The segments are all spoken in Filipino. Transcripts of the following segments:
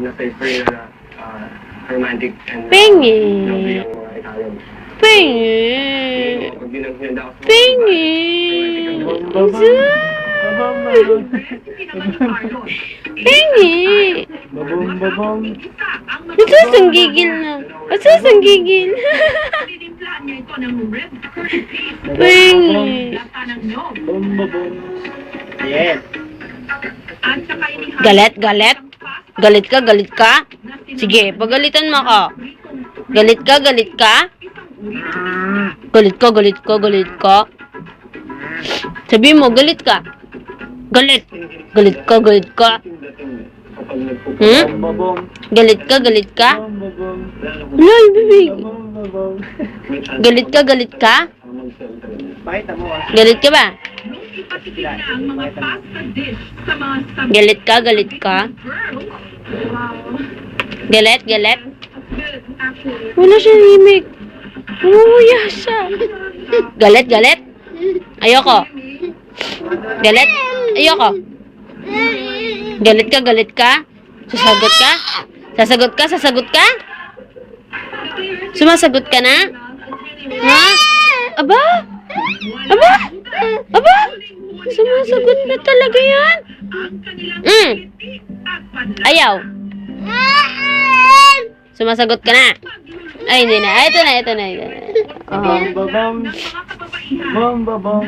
na-prefer na romantic and Pengi. lovely ang mga Italian. Pengi. Pag binagsinanda ako sa mga Pengi. Pengi. Babong. Nagsasanggigil na. Nagsasanggigil. Pengi. Yes. Galit, galit. Galit ka, galit ka. Sige, pagalitan mo ako. Galit ka, galit ka. Galit ka, galit ka, galit ka. Sabi mo, galit ka. Galit. Galit ka, galit ka. Babong. Galit ka, galit ka. Babong. Wala, bibig. Babong. Galit ka, galit ka. Pakita mo ah. Galit ka ba? Galit ka, galit ka. Galit, galit. Wala siyang himig. Umuya siya. Galit, galit. Ayoko. Galit. Ayoko. Galit ka, galit ka. Sasagot ka? Sasagot ka, sasagot ka? Sumasagot ka na? Ha? Aba? Aba? Aba? Sumasagot na talaga yan? Ayaw. Sumasagot ka na? Ay, hindi na. Ay, ito na, ito na. Ito na. Oh. Babong. Babong.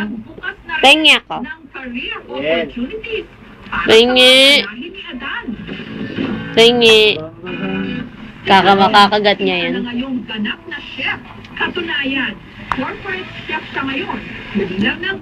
Pengi ako. Yes. Pengi. Pengi. Makakagat niya yan. Katunayan, corporate chef siya ngayon. Nabilang ng